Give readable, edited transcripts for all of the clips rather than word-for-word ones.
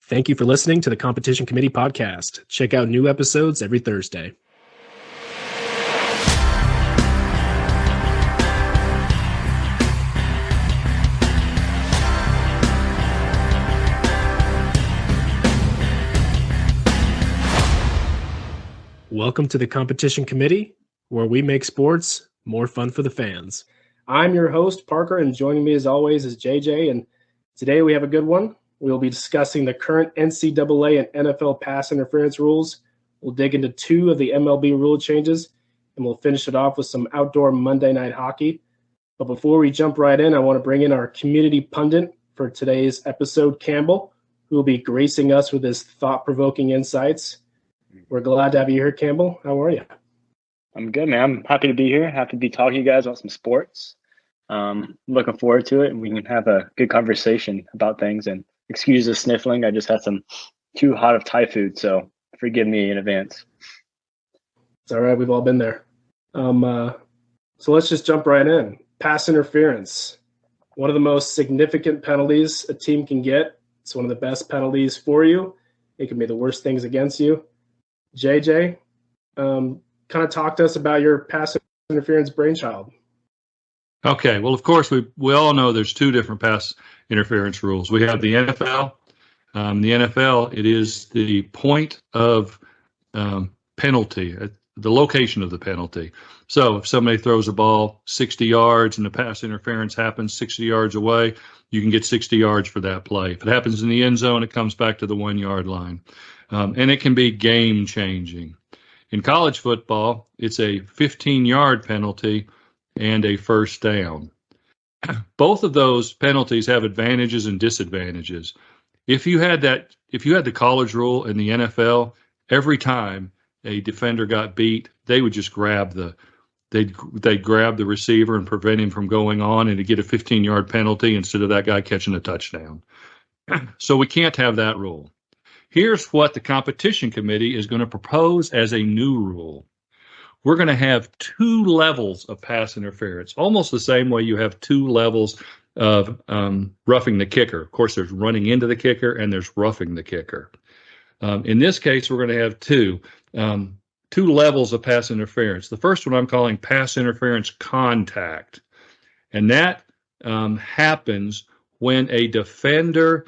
Thank you for listening to the Competition Committee podcast. Check out new episodes every Thursday. Welcome to the Competition Committee, where we make sports more fun for the fans. I'm your host, Parker, and joining me as always is JJ, and today we have a good one. We'll be discussing the current NCAA and NFL pass interference rules. We'll dig into two of the MLB rule changes, and we'll finish it off with some outdoor Monday night hockey. But before we jump right in, I want to bring in our community pundit for today's episode, Campbell, who will be gracing us with his thought-provoking insights. We're glad to have you here, Campbell. How are you? I'm good, man. I'm happy to be here. Happy to be talking to you guys about some sports. Looking forward to it, and we can have a good conversation about things. And excuse the sniffling. I just had some too hot of Thai food, so forgive me in advance. It's all right. We've all been there. So let's just jump right in. Pass interference. One of the most significant penalties a team can get. It's one of the best penalties for you. It can be the worst things against you. JJ, kind of talk to us about your pass interference brainchild. Okay, well, of course, we all know there's two different pass interference rules. We have the NFL. The NFL, it is the point of penalty, the location of the penalty. So if somebody throws a ball 60 yards and the pass interference happens 60 yards away, you can get 60 yards for that play. If it happens in the end zone, it comes back to the 1 yard line. And it can be game changing. In college football, it's a 15-yard penalty and a first down. Both of those penalties have advantages and disadvantages. If you had the college rule in the NFL, every time a defender got beat, they would just they'd grab the receiver and prevent him from going on, and to get a 15-yard penalty instead of that guy catching a touchdown. So we can't have that rule. Here's what the competition committee is going to propose as a new rule. We're going to have two levels of pass interference, almost the same way you have two levels of roughing the kicker. Of course, there's running into the kicker and there's roughing the kicker. In this case, we're going to have two levels of pass interference. The first one I'm calling pass interference contact, and that happens when a defender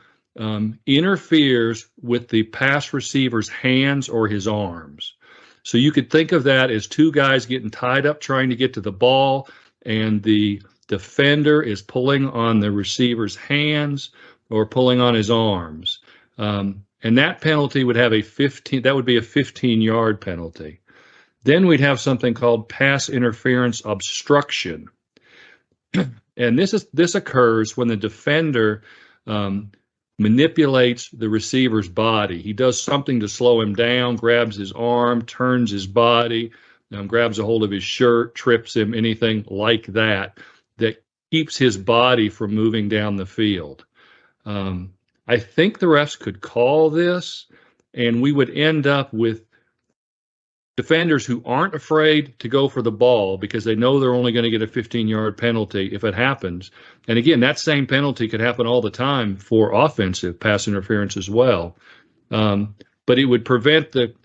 interferes with the pass receiver's hands or his arms. So you could think of that as two guys getting tied up trying to get to the ball, and the defender is pulling on the receiver's hands or pulling on his arms. And that penalty would have that would be a 15-yard penalty. Then we'd have something called pass interference obstruction. And this occurs when the defender manipulates the receiver's body. He does something to slow him down, grabs his arm, turns his body, grabs a hold of his shirt, trips him, anything like that keeps his body from moving down the field. I think the refs could call this, and we would end up with defenders who aren't afraid to go for the ball because they know they're only going to get a 15-yard penalty if it happens. And again, that same penalty could happen all the time for offensive pass interference as well. But it would prevent the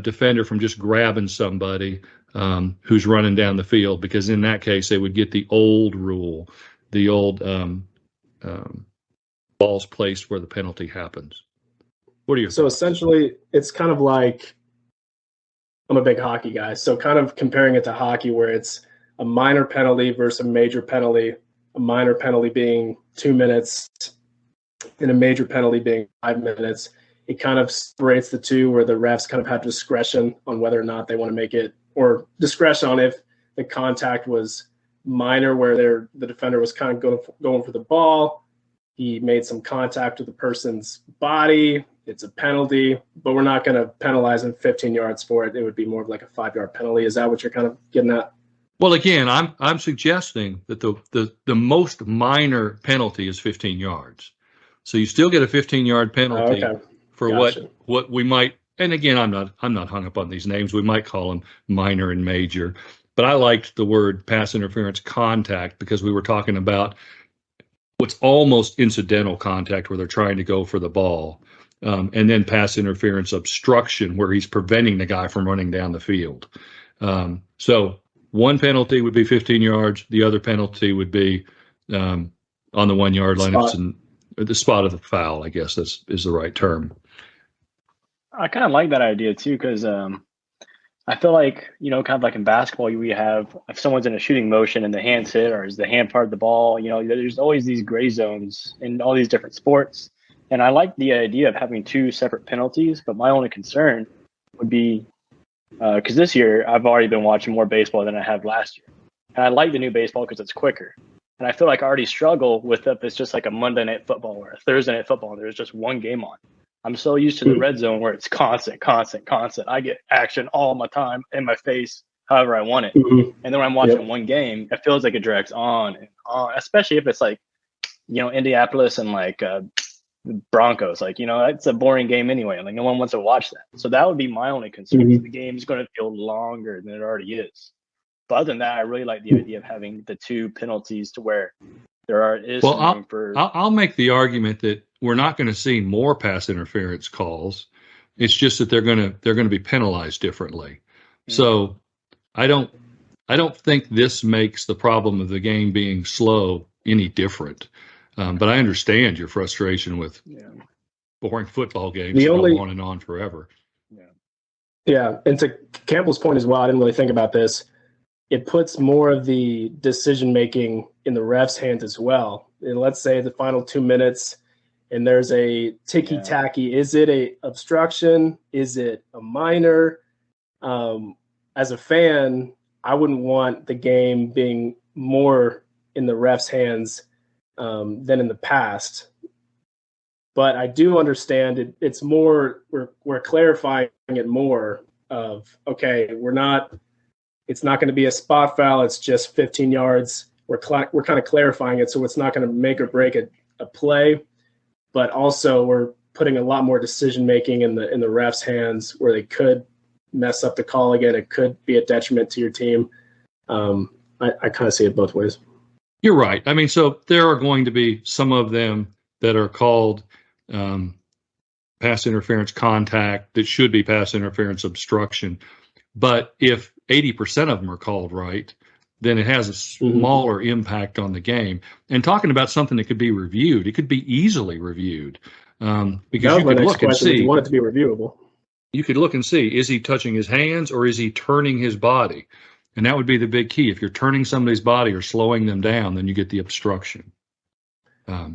defender from just grabbing somebody who's running down the field, because in that case, they would get the old rule, the old balls placed where the penalty happens. What are your thoughts? Essentially, it's kind of like, I'm a big hockey guy, so kind of comparing it to hockey where it's a minor penalty versus a major penalty, a minor penalty being 2 minutes and a major penalty being 5 minutes. It kind of separates the two where the refs kind of have discretion on whether or not they want to make it, or discretion on if the contact was minor where the defender was kind of going for the ball. He made some contact with the person's body. It's a penalty, but we're not going to penalize him 15 yards for it. It would be more of like a 5-yard penalty. Is that what you're kind of getting at? Well, again, I'm suggesting that the most minor penalty is 15 yards. So you still get a 15-yard penalty for Gotcha. what we might. And again, I'm not hung up on these names. We might call them minor and major, but I liked the word pass interference contact because we were talking about what's almost incidental contact where they're trying to go for the ball. and then pass interference obstruction, where he's preventing the guy from running down the field. So one penalty would be 15 yards. The other penalty would be on the 1 yard line. The spot of the foul, I guess is the right term. I kind of like that idea too, because I feel like, kind of like in basketball, we have, if someone's in a shooting motion and the hand's hit, or is the hand part of the ball, there's always these gray zones in all these different sports. And I like the idea of having two separate penalties, but my only concern would be, because this year I've already been watching more baseball than I have last year. And I like the new baseball because it's quicker. And I feel like I already struggle with if it's just like a Monday Night Football or a Thursday Night Football and there's just one game on. I'm so used to the red zone where it's constant. I get action all my time in my face, however I want it. And then when I'm watching one game, it feels like it drags on and on, especially if it's like, Indianapolis and like Broncos. Like, it's a boring game anyway. Like, no one wants to watch that. So that would be my only concern. The game's going to feel longer than it already is. But other than that, I really like the idea of having the two penalties to where is some room for. I'll make the argument that we're not going to see more pass interference calls. It's just that they're going to be penalized differently. So I don't think this makes the problem of the game being slow any different. But I understand your frustration with boring football games that go on and on forever. Yeah, and to Campbell's point as well, I didn't really think about this. It puts more of the decision-making in the ref's hands as well. And let's say the final 2 minutes and there's a ticky-tacky. Is it a obstruction? Is it a minor? As a fan, I wouldn't want the game being more in the ref's hands than in the past. But I do understand it. It's more, we're clarifying it more of, okay, it's not going to be a spot foul. It's just 15 yards. We're kind of clarifying it, so it's not going to make or break a play, but also we're putting a lot more decision making in the refs' hands where they could mess up the call again. It could be a detriment to your team. I kind of see it both ways. You're right. I mean, so there are going to be some of them that are called pass interference contact that should be pass interference obstruction. But if 80% of them are called right, then it has a smaller impact on the game. And talking about something that could be reviewed, it could be easily reviewed because you could look and see. You want it to be reviewable. You could look and see, is he touching his hands or is he turning his body? And that would be the big key. If you're turning somebody's body or slowing them down, then you get the obstruction. Yeah,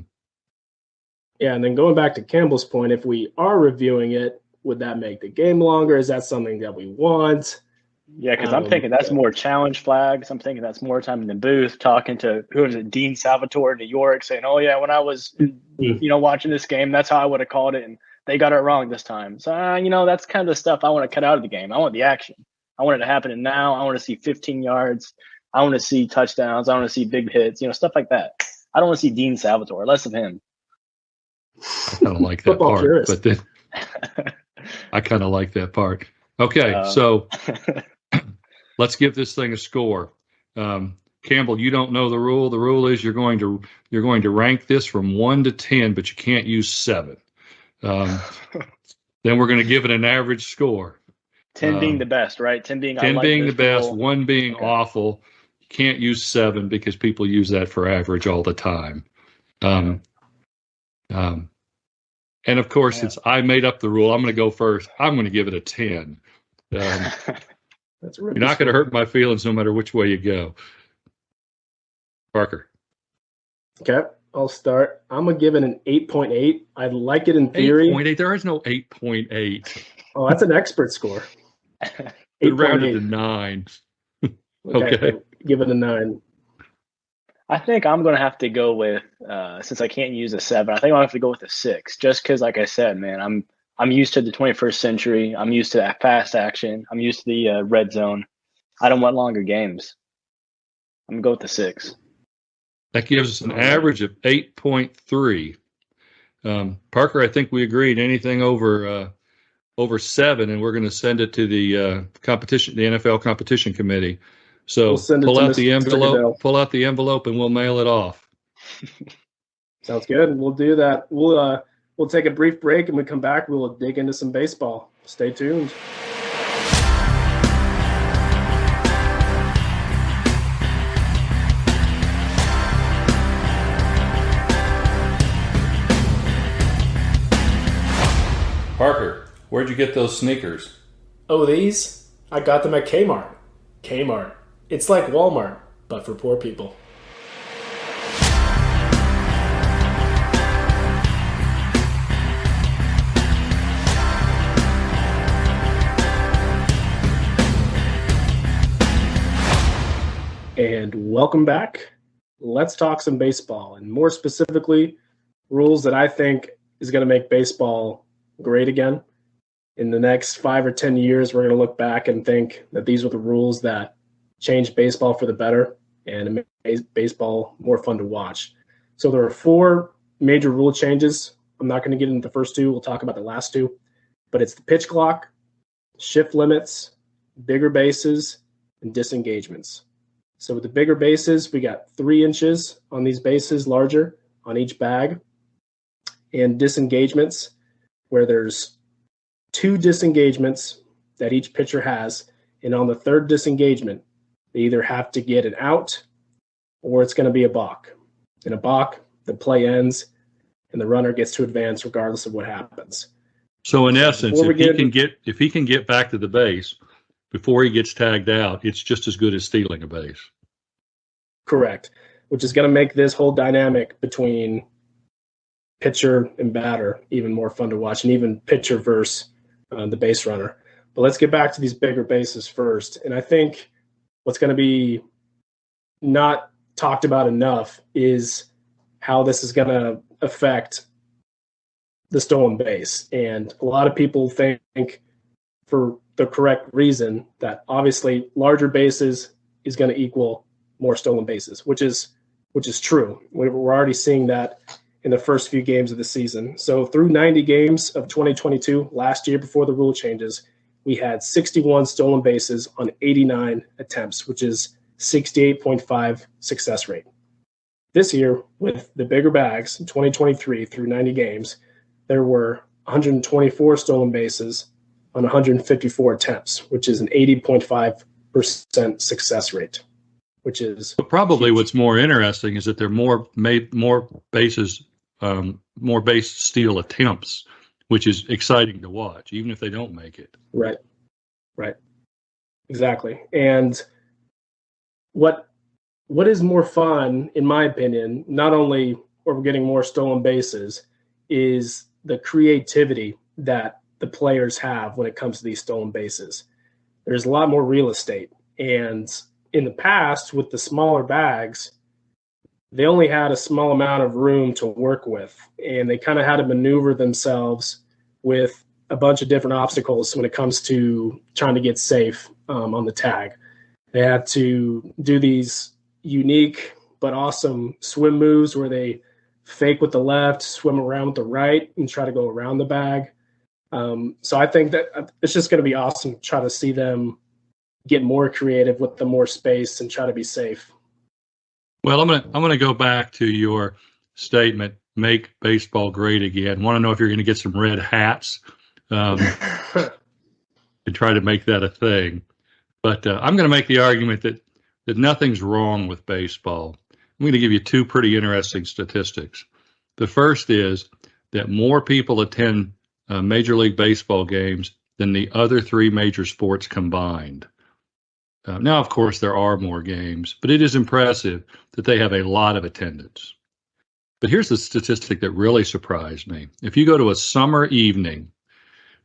and then going back to Campbell's point, if we are reviewing it, would that make the game longer? Is that something that we want? Yeah, because I'm thinking that's more challenge flags. I'm thinking that's more time in the booth talking to, who is it, Dean Salvatore in New York, saying, oh, yeah, when I was, watching this game, that's how I would have called it, and they got it wrong this time. So, that's kind of the stuff I want to cut out of the game. I want the action. I want it to happen now. I want to see 15 yards. I want to see touchdowns. I want to see big hits, stuff like that. I don't want to see Dean Salvatore, less of him. I kind of like that part, but then I kind of like that part. Okay, so let's give this thing a score. Campbell, you don't know the rule. The rule is you're going to rank this from 1 to 10, but you can't use 7. Then we're going to give it an average score. 10 being the best, right? 10 being the best, 1 being awful. You can't use 7 because people use that for average all the time. And of course, since I made up the rule, I'm going to go first. I'm going to give it a 10. You're not going to hurt my feelings no matter which way you go. Parker. Okay, I'll start. I'm going to give it an 8.8. I like it in theory. 8.8? There is no 8.8. Oh, that's an expert score. It rounded to 9. Okay. Give it a 9. I think I'm going to have to go with, since I can't use a 7, I think I'll have to go with a 6, just because, like I said, man, I'm used to the 21st century. I'm used to that fast action. I'm used to the red zone. I don't want longer games. I'm going to go with the 6. That gives us an average of 8.3. Parker, I think we agreed anything over 7, and we're going to send it to the NFL competition committee. So we'll pull out the envelope, and we'll mail it off. Sounds good. We'll do that. We'll We'll take a brief break, and when we come back, we'll dig into some baseball. Stay tuned. Parker, where'd you get those sneakers? Oh, these? I got them at Kmart. Kmart. It's like Walmart, but for poor people. And welcome back. Let's talk some baseball, and more specifically, rules that I think is going to make baseball great again. In the next 5 or 10 years, we're going to look back and think that these were the rules that changed baseball for the better and made baseball more fun to watch. So there are 4 major rule changes. I'm not going to get into the first 2. We'll talk about the last 2. But it's the pitch clock, shift limits, bigger bases, and disengagements. So with the bigger bases, we got 3 inches on these bases larger on each bag, and disengagements where there's 2 disengagements that each pitcher has. And on the 3rd disengagement, they either have to get an out or it's going to be a balk. In a balk, the play ends and the runner gets to advance regardless of what happens. So in essence, if he can get back to the base before he gets tagged out, it's just as good as stealing a base. Correct, which is going to make this whole dynamic between pitcher and batter even more fun to watch, and even pitcher versus the base runner. But let's get back to these bigger bases first. And I think what's going to be not talked about enough is how this is going to affect the stolen base. And a lot of people think, for the correct reason, that obviously larger bases is going to equal more stolen bases, which is true. We're already seeing that in the first few games of the season. So through 90 games of 2022, last year before the rule changes, we had 61 stolen bases on 89 attempts, which is 68.5 success rate. This year, with the bigger bags, in 2023 through 90 games, there were 124 stolen bases on 154 attempts, which is an 80.5% success rate, which is but probably huge. What's more interesting is that there are more bases, more base steal attempts, which is exciting to watch, even if they don't make it. Right. Exactly. And what is more fun, in my opinion, not only are we getting more stolen bases, is the creativity that the players have when it comes to these stolen bases. There's a lot more real estate. And in the past, with the smaller bags, they only had a small amount of room to work with, and they kind of had to maneuver themselves with a bunch of different obstacles when it comes to trying to get safe on the tag. They had to do these unique but awesome swim moves where they fake with the left, swim around with the right, and try to go around the bag. So I think that it's just going to be awesome to try to see them get more creative with the more space and try to be safe. Well, I'm gonna go back to your statement, make baseball great again. Want to know if you're going to get some red hats and try to make that a thing. But I'm going to make the argument that nothing's wrong with baseball. I'm going to give you 2 pretty interesting statistics. The first is that more people attend Major League Baseball games than the other 3 major sports combined. Now, of course, there are more games, but it is impressive that they have a lot of attendance. But here's the statistic that really surprised me. If you go to a summer evening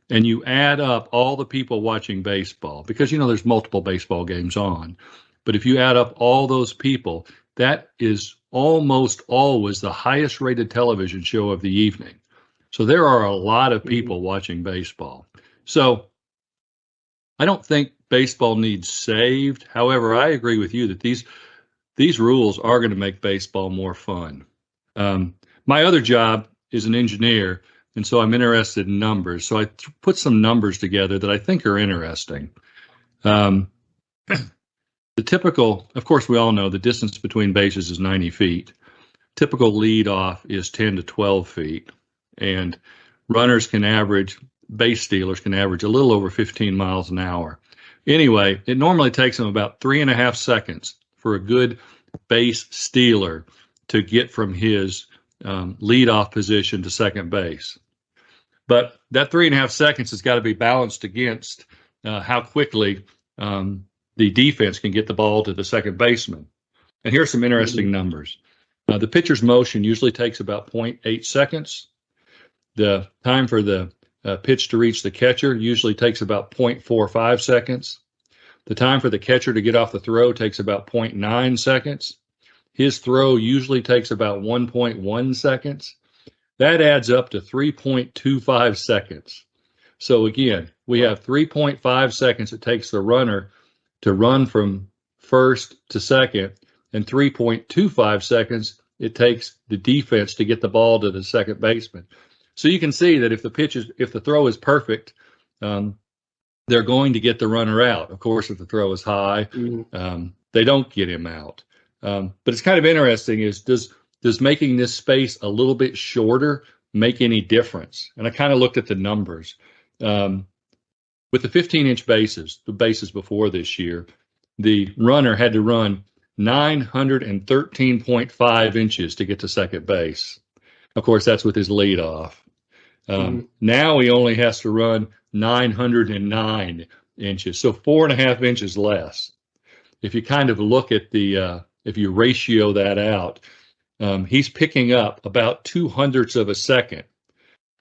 and you add up all the people watching baseball, because, there's multiple baseball games on, but if you add up all those people, that is almost always the highest rated television show of the evening. So there are a lot of people watching baseball. So I don't think baseball needs saved. However, I agree with you that these rules are going to make baseball more fun. My other job is an engineer, and so I'm interested in numbers. So I put some numbers together that I think are interesting. The typical, of course, we all know the distance between bases is 90 feet. Typical leadoff is 10 to 12 feet. and base stealers can average a little over 15 miles an hour. Anyway, it normally takes them about 3.5 seconds for a good base stealer to get from his leadoff position to second base. But that 3.5 seconds has got to be balanced against how quickly the defense can get the ball to the second baseman. And here's some interesting numbers. The pitcher's motion usually takes about 0.8 seconds. The time for the pitch to reach the catcher usually takes about 0.45 seconds. The time for the catcher to get off the throw takes about 0.9 seconds. His throw usually takes about 1.1 seconds. That adds up to 3.25 seconds. So again, we have 3.5 seconds it takes the runner to run from first to second, and 3.25 seconds it takes the defense to get the ball to the second baseman. So you can see that if the throw is perfect, they're going to get the runner out. Of course, if the throw is high, they don't get him out. But it's kind of interesting is does making this space a little bit shorter make any difference? And I kind of looked at the numbers. With the 15-inch bases, the bases before this year, the runner had to run 913.5 inches to get to second base. Of course, that's with his leadoff. Now he only has to run 909 inches, so 4.5 inches less. If you kind of look at if you ratio that out, he's picking up about 0.02 of a second.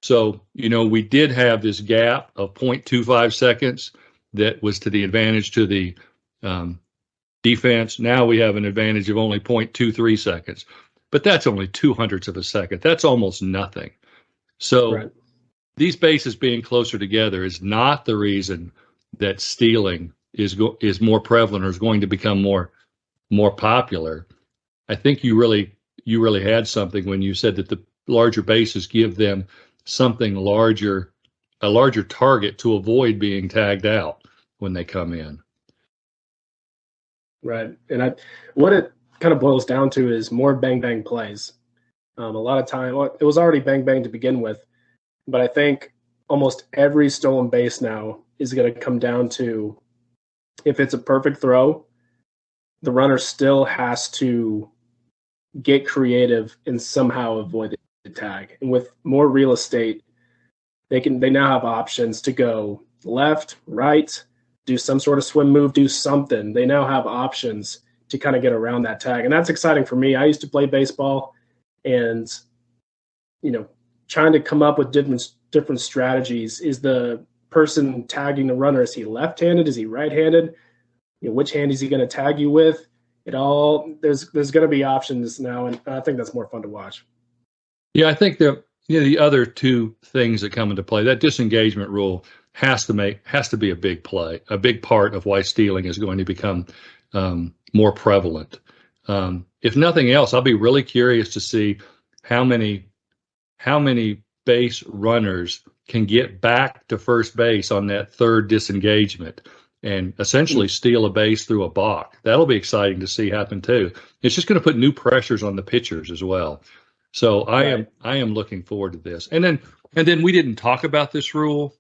So, we did have this gap of 0.25 seconds that was to the advantage to the defense. Now we have an advantage of only 0.23 seconds, but that's only 0.02 of a second. That's almost nothing. So these bases being closer together is not the reason that stealing is more prevalent or is going to become more popular. I think you really had something when you said that the larger bases give them something larger, a larger target to avoid being tagged out when they come in. Right. And what it kind of boils down to is more bang bang plays. A lot of time, it was already bang bang to begin with, but I think almost every stolen base now is going to come down to, if it's a perfect throw, the runner still has to get creative and somehow avoid the tag. And with more real estate, they now have options to go left, right, do some sort of swim move, do something. They now have options to kind of get around that tag. And that's exciting for me. I used to play baseball, and, trying to come up with different strategies. Is the person tagging the runner, is he left-handed? Is he right-handed? Which hand is he going to tag you with? There's going to be options now, and I think that's more fun to watch. Yeah, I think the other two things that come into play, that disengagement rule has to be a big part of why stealing is going to become more prevalent. If nothing else, I'll be really curious to see how many base runners can get back to first base on that third disengagement and essentially steal a base through a balk. That'll be exciting to see happen too. It's just going to put new pressures on the pitchers as well. So I am looking forward to this. And then we didn't talk about this rule,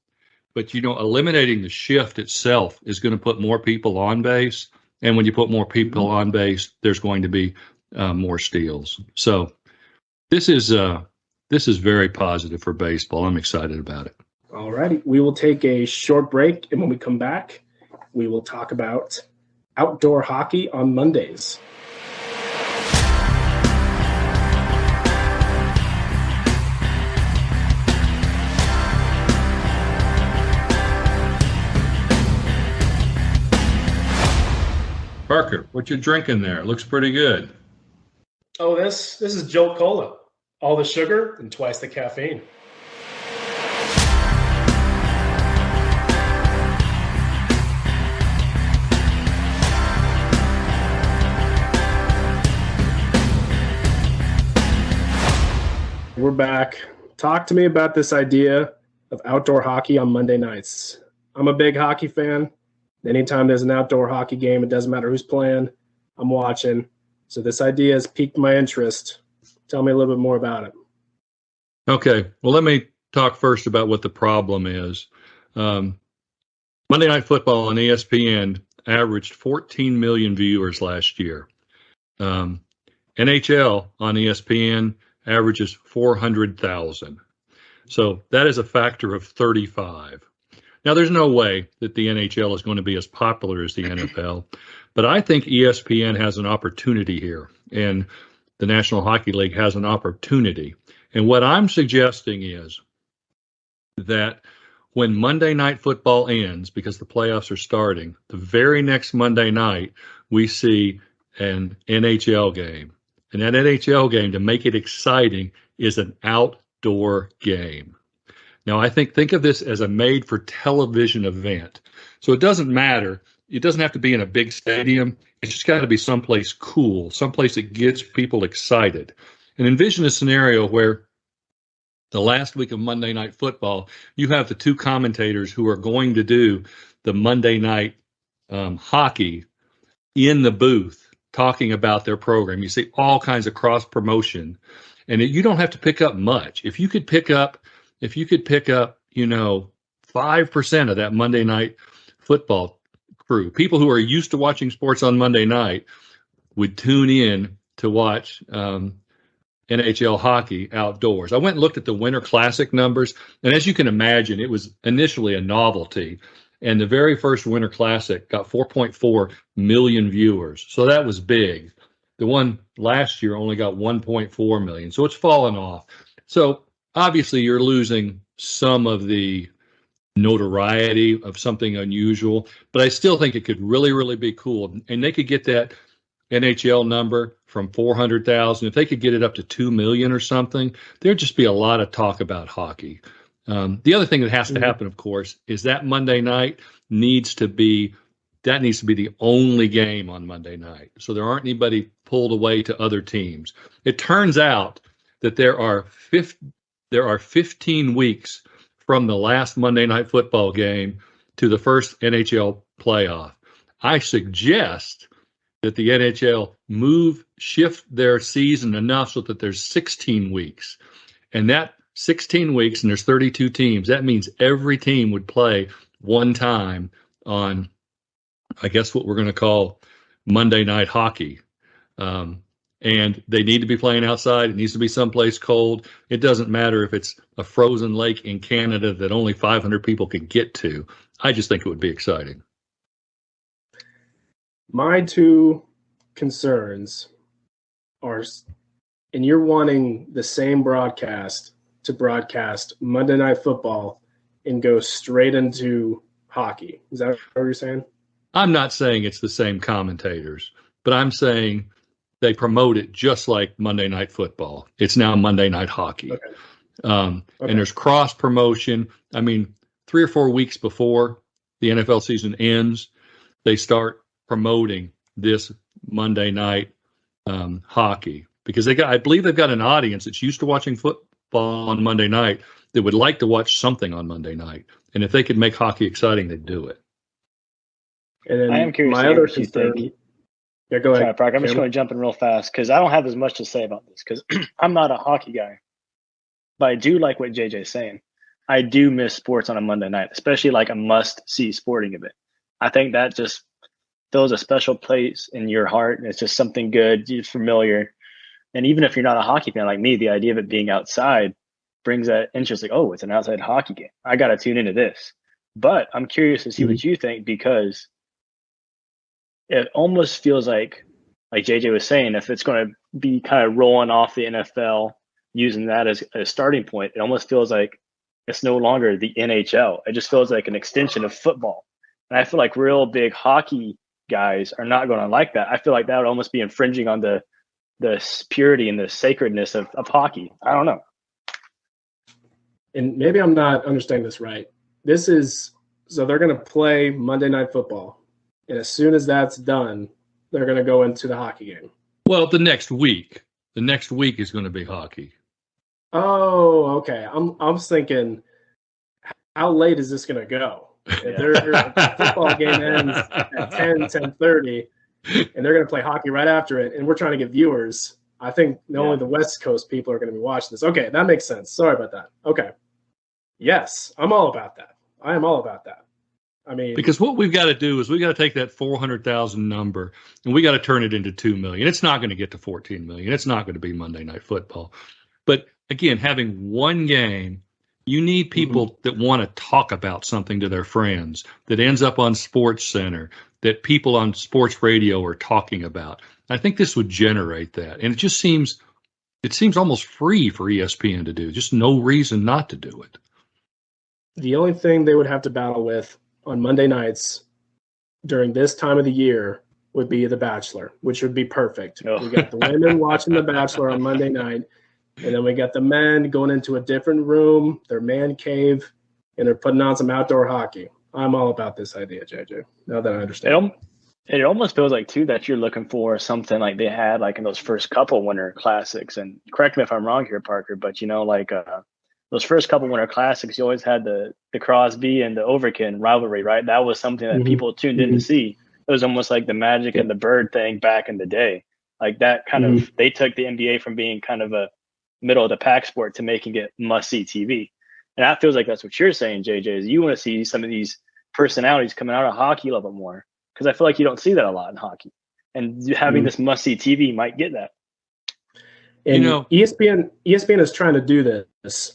but eliminating the shift itself is going to put more people on base. And when you put more people on base, there's going to be more steals. So this is very positive for baseball. I'm excited about it. All righty. We will take a short break, and when we come back, we will talk about outdoor hockey on Mondays. Parker, what you drinking there? It looks pretty good. Oh, this is Jolt Cola. All the sugar and twice the caffeine. We're back. Talk to me about this idea of outdoor hockey on Monday nights. I'm a big hockey fan. Anytime there's an outdoor hockey game, it doesn't matter who's playing, I'm watching. So this idea has piqued my interest. Tell me a little bit more about it. Okay. Well, let me talk first about what the problem is. Monday Night Football on ESPN averaged 14 million viewers last year. NHL on ESPN averages 400,000. So that is a factor of 35. Now, there's no way that the NHL is going to be as popular as the NFL, but I think ESPN has an opportunity here, and the National Hockey League has an opportunity. And what I'm suggesting is that when Monday Night Football ends, because the playoffs are starting, the very next Monday night, we see an NHL game. And that NHL game, to make it exciting, is an outdoor game. Now, I think of this as a made-for-television event. So it doesn't matter. It doesn't have to be in a big stadium. It's just got to be someplace cool, someplace that gets people excited. And envision a scenario where the last week of Monday Night Football, you have the two commentators who are going to do the Monday Night hockey in the booth talking about their program. You see all kinds of cross promotion, and you don't have to pick up much. If you could pick up, 5% of that Monday Night Football crew, people who are used to watching sports on Monday night, would tune in to watch NHL hockey outdoors. I went and looked at the Winter Classic numbers, and as you can imagine, it was initially a novelty. And the very first Winter Classic got 4.4 million viewers. So that was big. The one last year only got 1.4 million. So it's fallen off. So obviously you're losing some of the notoriety of something unusual, but I still think it could really, really be cool. And they could get that NHL number from 400,000. If they could get it up to 2 million or something, there'd just be a lot of talk about hockey. The other thing that has to happen, of course, is that Monday night needs to be the only game on Monday night. So there aren't anybody pulled away to other teams. It turns out that there are 15 weeks from the last Monday Night Football game to the first NHL playoff. I suggest that the NHL shift their season enough so that there's 16 weeks. And that 16 weeks, and there's 32 teams, that means every team would play one time on, I guess, what we're going to call Monday Night Hockey. And they need to be playing outside. It needs to be someplace cold. It doesn't matter if it's a frozen lake in Canada that only 500 people can get to. I just think it would be exciting. My two concerns are, and you're wanting the same broadcast to broadcast Monday Night Football and go straight into hockey. Is that what you're saying? I'm not saying it's the same commentators, but I'm saying they promote it just like Monday Night Football. It's now Monday Night Hockey. Okay. And there's cross promotion. I mean, 3 or 4 weeks before the NFL season ends, they start promoting this Monday Night hockey because I believe they've got an audience that's used to watching football on Monday night that would like to watch something on Monday night. And if they could make hockey exciting, they'd do it. And then I am curious my other concern. Yeah, go ahead. Sorry, Parker, I'm just going to jump in real fast because I don't have as much to say about this because I'm not a hockey guy. But I do like what JJ's saying. I do miss sports on a Monday night, especially like a must-see sporting event. I think that just fills a special place in your heart. It's just something good, you're familiar. And even if you're not a hockey fan like me, the idea of it being outside brings that interest. Like, oh, it's an outside hockey game. I got to tune into this. But I'm curious to see what you think because it almost feels like JJ was saying, if it's going to be kind of rolling off the NFL, using that as a starting point, it almost feels like it's no longer the NHL. It just feels like an extension of football. And I feel like real big hockey guys are not going to like that. I feel like that would almost be infringing on the purity and the sacredness of hockey. I don't know. And maybe I'm not understanding this right. So they're going to play Monday Night Football. And as soon as that's done, they're going to go into the hockey game. Well, the next week is going to be hockey. Oh, okay. I'm thinking, how late is this going to go? If the football game ends at 10:30, and they're going to play hockey right after it, and we're trying to get viewers. I think only the West Coast people are going to be watching this. Okay, that makes sense. Sorry about that. Okay. Yes, I'm all about that. I am all about that. I mean, because what we've got to do is we got to take that 400,000 number and we got to turn it into 2 million. It's not going to get to 14 million. It's not going to be Monday Night Football. But again, having one game, you need people that want to talk about something to their friends that ends up on Sports Center, that people on sports radio are talking about. I think this would generate that. And it seems almost free for ESPN to do. Just no reason not to do it. The only thing they would have to battle with on Monday nights during this time of the year would be The Bachelor, which would be perfect. Oh. We got the women watching The Bachelor on Monday night, and then we got the men going into a different room, their man cave, and they're putting on some outdoor hockey. I'm all about this idea, JJ, now that I understand. It almost feels like, too, that you're looking for something like they had like in those first couple Winter Classics. And correct me if I'm wrong here, Parker, but, those first couple Winter Classics, you always had the Crosby and the Overkin rivalry, right? That was something that people tuned in to see. It was almost like the Magic and the Bird thing back in the day. Like that kind of, they took the NBA from being kind of a middle of the pack sport to making it must-see TV. And that feels like that's what you're saying, JJ, is you want to see some of these personalities coming out of hockey a little bit more. Because I feel like you don't see that a lot in hockey. And having this must-see TV might get that. And ESPN is trying to do this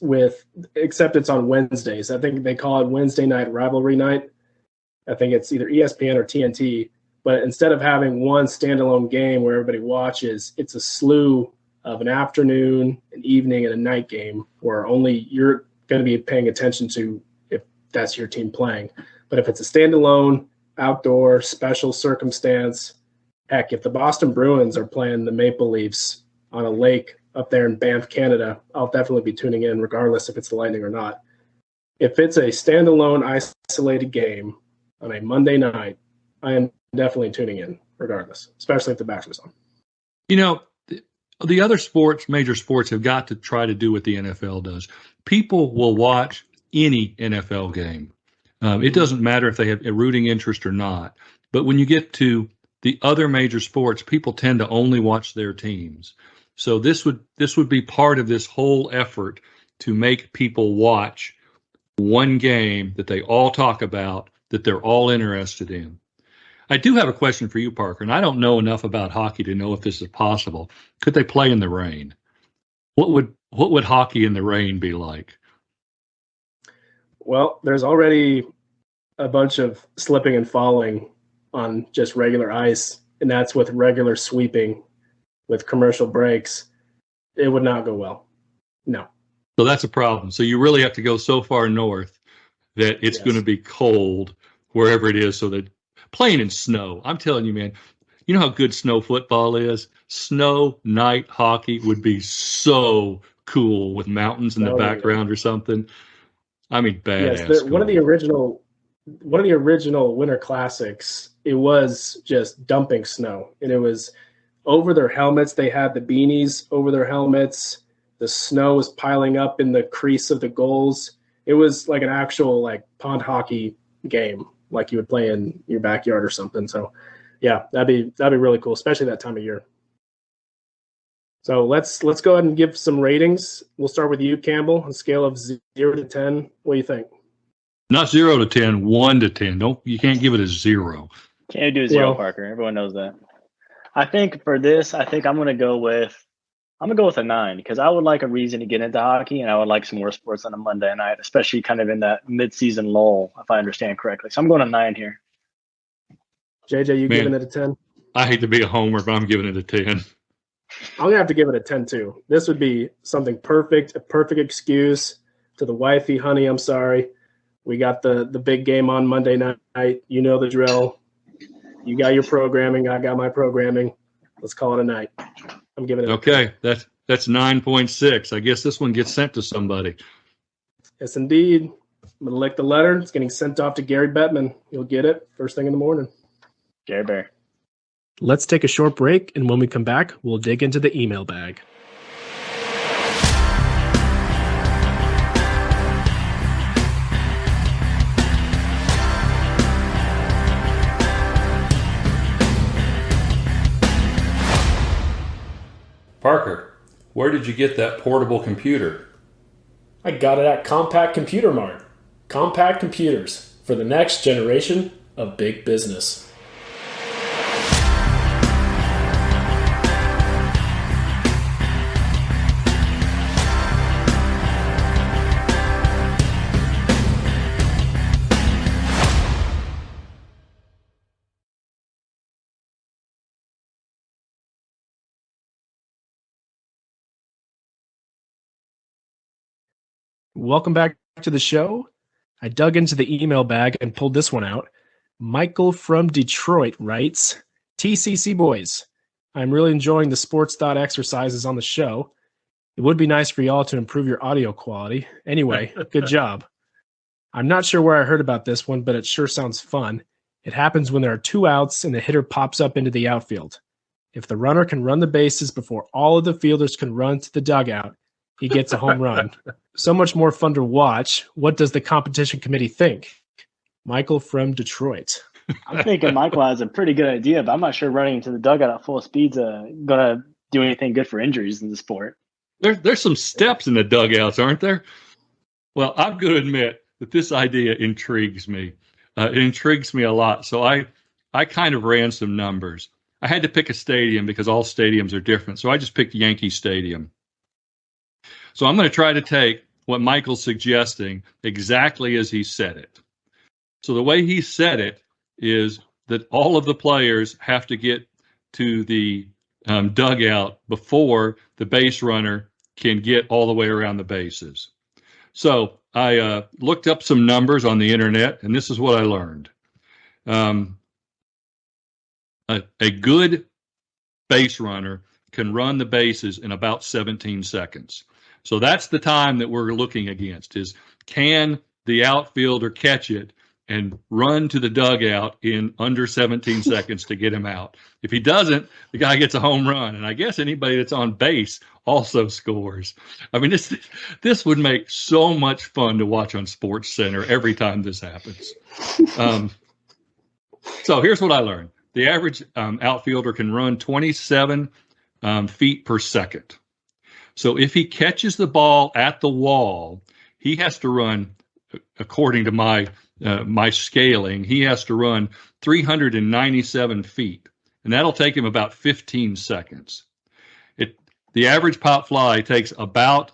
except it's on Wednesdays. I think they call it Wednesday night rivalry night. I think it's either ESPN or TNT. But instead of having one standalone game where everybody watches, it's a slew of an afternoon, an evening, and a night game where only you're going to be paying attention to if that's your team playing. But if it's a standalone, outdoor, special circumstance, heck, if the Boston Bruins are playing the Maple Leafs on a lake up there in Banff, Canada, I'll definitely be tuning in regardless if it's the Lightning or not. If it's a standalone, isolated game on a Monday night, I am definitely tuning in regardless, especially if the Bachelor's on. The other sports, major sports, have got to try to do what the NFL does. People will watch any NFL game. It doesn't matter if they have a rooting interest or not. But when you get to the other major sports, people tend to only watch their teams. So this would be part of this whole effort to make people watch one game that they all talk about, that they're all interested in. I do have a question for you, Parker, and I don't know enough about hockey to know if this is possible. Could they play in the rain? What would hockey in the rain be like? Well, there's already a bunch of slipping and falling on just regular ice, and that's with regular sweeping, with commercial breaks. It would not go well. No. So that's a problem. So you really have to go so far north that it's going to be cold wherever it is, so that playing in snow, I'm telling you, man, you know how good snow football is? Snow night hockey would be so cool with mountains in the background or something. I mean, badass. Yes, one of the original Winter Classics, it was just dumping snow, and it was over their helmets. They had the beanies over their helmets. The snow was piling up in the crease of the goals. It was like an actual pond hockey game, like you would play in your backyard or something. So, yeah, that'd be really cool, especially that time of year. So let's go ahead and give some ratings. We'll start with you, Campbell, on a scale of 0 to 10. What do you think? Not 0 to 10, 1 to 10. You can't give it a 0. Can't do a 0, Parker. Everyone knows that. I think for this, I'm going to go with a 9, because I would like a reason to get into hockey, and I would like some more sports on a Monday night, especially kind of in that mid-season lull, if I understand correctly. So I'm going to 9 here. JJ, you giving it a 10? I hate to be a homer, but I'm giving it a 10. I'm going to have to give it a 10 too. This would be something perfect, a perfect excuse to the wifey, honey, I'm sorry. We got the big game on Monday night. You know the drill. You got your programming. I got my programming. Let's call it a night. I'm giving it okay. That's 9.6. I guess this one gets sent to somebody. Yes, indeed. I'm going to lick the letter. It's getting sent off to Gary Bettman. You'll get it first thing in the morning. Gary Bear. Let's take a short break, and when we come back, we'll dig into the email bag. Parker, where did you get that portable computer? I got it at Compact Computer Mart. Compact computers for the next generation of big business. Welcome back to the show. I dug into the email bag and pulled this one out. Michael from Detroit writes, TCC boys, I'm really enjoying the sports thought exercises on the show. It would be nice for y'all to improve your audio quality. Anyway, good job. I'm not sure where I heard about this one, but it sure sounds fun. It happens when there are 2 outs and the hitter pops up into the outfield. If the runner can run the bases before all of the fielders can run to the dugout, he gets a home run. So much more fun to watch. What does the competition committee think? Michael from Detroit. I'm thinking Michael has a pretty good idea, but I'm not sure running into the dugout at full speed's going to do anything good for injuries in the sport. There's some steps in the dugouts, aren't there? Well, I'm going to admit that this idea intrigues me. It intrigues me a lot. So I kind of ran some numbers. I had to pick a stadium because all stadiums are different. So I just picked Yankee Stadium. So I'm going to try to take what Michael's suggesting exactly as he said it. So the way he said it is that all of the players have to get to the dugout before the base runner can get all the way around the bases. So I looked up some numbers on the internet, and this is what I learned. A good base runner can run the bases in about 17 seconds. So that's the time that we're looking against, is can the outfielder catch it and run to the dugout in under 17 seconds to get him out? If he doesn't, the guy gets a home run. And I guess anybody that's on base also scores. I mean, this would make so much fun to watch on Sports Center every time this happens. So here's what I learned. The average outfielder can run 27 feet per second. So if he catches the ball at the wall, he has to run, according to my scaling, he has to run 397 feet, and that'll take him about 15 seconds. The average pop fly takes about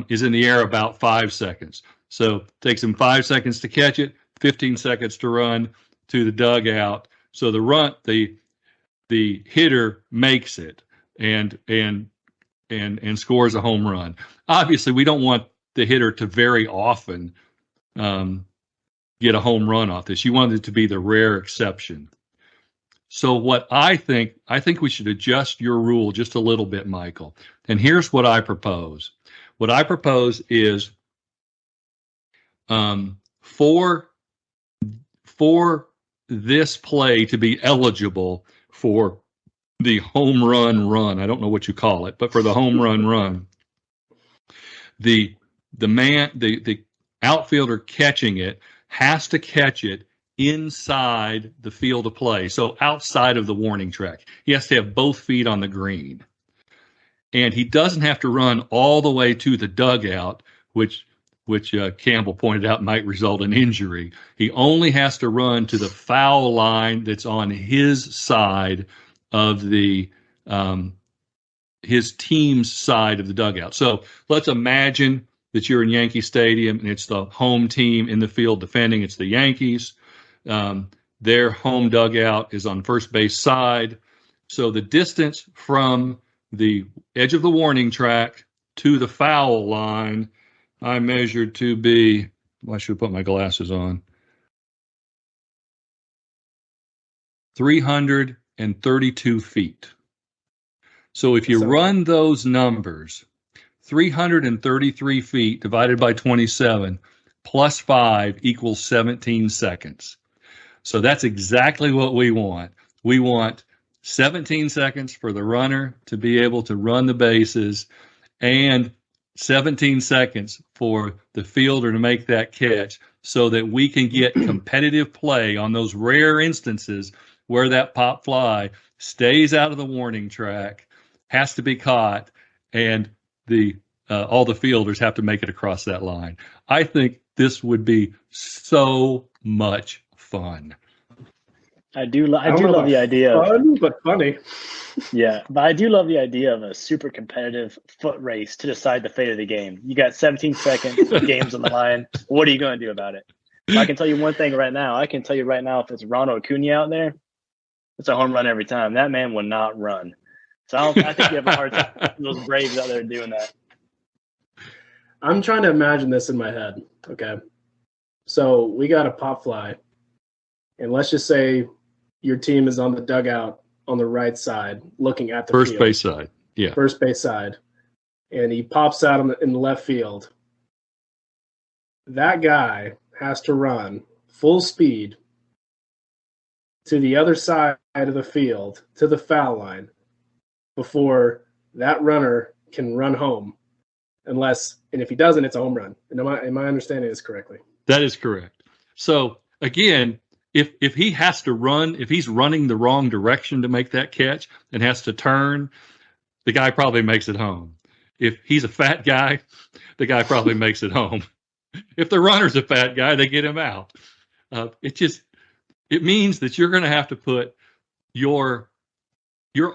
is in the air about 5 seconds. So it takes him 5 seconds to catch it, 15 seconds to run to the dugout. So the hitter makes it and scores a home run. Obviously, we don't want the hitter to very often get a home run off this. You want it to be the rare exception. So what I think we should adjust your rule just a little bit, Michael. And here's what I propose. What I propose is for this play to be eligible for the home run, I don't know what you call it, but for the home run, the outfielder catching it has to catch it inside the field of play, so outside of the warning track. He has to have both feet on the green. And he doesn't have to run all the way to the dugout, which Campbell pointed out might result in injury. He only has to run to the foul line that's on his side of the his team's side of the dugout. So let's imagine that you're in Yankee Stadium and it's the home team in the field defending. It's the Yankees. Their home dugout is on first base side. So the distance from the edge of the warning track to the foul line, I measured to be, I should put my glasses on, 332 feet. So if you run those numbers, 333 feet divided by 27 plus 5 equals 17 seconds. So that's exactly what we want. We want 17 seconds for the runner to be able to run the bases and 17 seconds for the fielder to make that catch so that we can get competitive play on those rare instances where that pop fly stays out of the warning track, has to be caught, and the all the fielders have to make it across that line. I think this would be so much fun. I do love the idea fun, but funny. Yeah, but I do love the idea of a super competitive foot race to decide the fate of the game. You got 17 seconds, games on the line. What are you going to do about it? I can tell you one thing right now. I can tell you right now, if it's Ronald Acuna out there, it's a home run every time. That man will not run. So I think you have a hard time. Those Braves out there doing that. I'm trying to imagine this in my head. Okay, so we got a pop fly, and let's just say your team is on the dugout on the right side, looking at the first field. base side. Yeah, First base side, and he pops out in the left field. That guy has to run full speed to the other side of the field, to the foul line, before that runner can run home. And if he doesn't, it's a home run. Am I understanding this correctly? that is correct. So again, if he has to run, if he's running the wrong direction to make that catch and has to turn, the guy probably makes it home. If he's a fat guy, the guy probably makes it home. If the runner's a fat guy, they get him out. It means that you're going to have to put your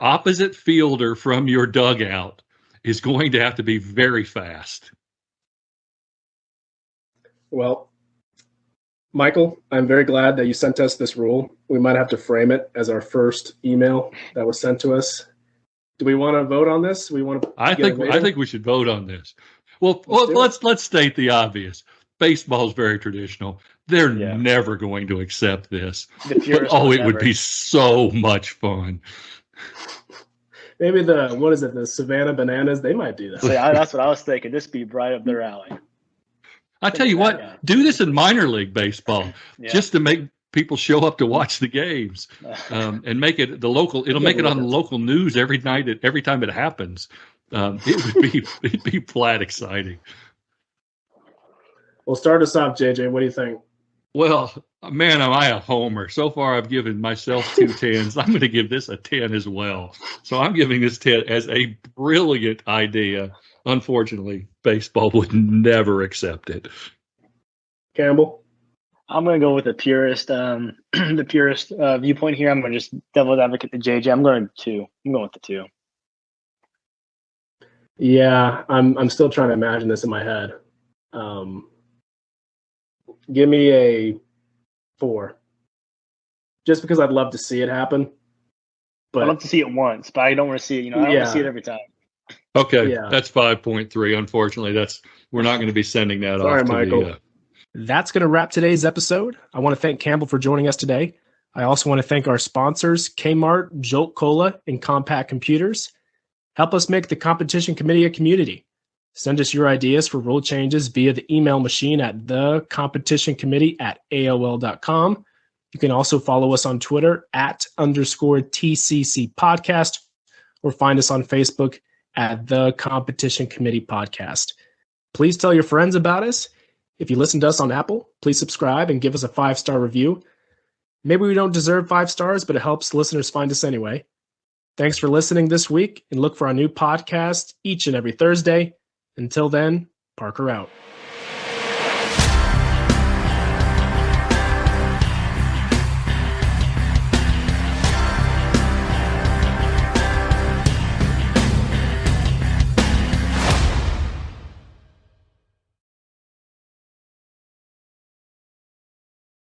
opposite fielder from your dugout is going to have to be very fast. Well, Michael, I'm very glad that you sent us this rule. We might have to frame it as our first email that was sent to us. Do we want to vote on this? I think we should vote on this. Well, let's state the obvious. Baseball is very traditional. They're never going to accept this. But, it would be so much fun. Maybe the Savannah Bananas, they might do that. So, that's what I was thinking. This be right up their alley. I tell you what, do this in minor league baseball just to make people show up to watch the games, and make it it'll make it on the local news every time it happens. It'd be flat exciting. Well, start us off, JJ. What do you think? Well, man, am I a homer. So far, I've given myself 2 10s. I'm going to give this a 10 as well. So I'm giving this 10 as a brilliant idea. Unfortunately, baseball would never accept it. Campbell? I'm going to go with the purest viewpoint here. I'm going to just devil's advocate to JJ. I'm going with the 2. Yeah, I'm still trying to imagine this in my head. Give me a 4. Just because I'd love to see it happen. But I'd love to see it once, but I don't want to see it. I don't want to see it every time. Okay, that's 5.3. Unfortunately, we're not going to be sending that off. Sorry, Michael. That's going to wrap today's episode. I want to thank Campbell for joining us today. I also want to thank our sponsors, Kmart, Jolt Cola, and Compact Computers. Help us make the competition committee a community. Send us your ideas for rule changes via the email machine at thecompetitioncommittee@aol.com. You can also follow us on Twitter @_TCC Podcast, or find us on Facebook at The Competition Committee Podcast. Please tell your friends about us. If you listen to us on Apple, please subscribe and give us a 5-star review. Maybe we don't deserve 5 stars, but it helps listeners find us anyway. Thanks for listening this week, and look for our new podcast each and every Thursday. Until then, Parker out.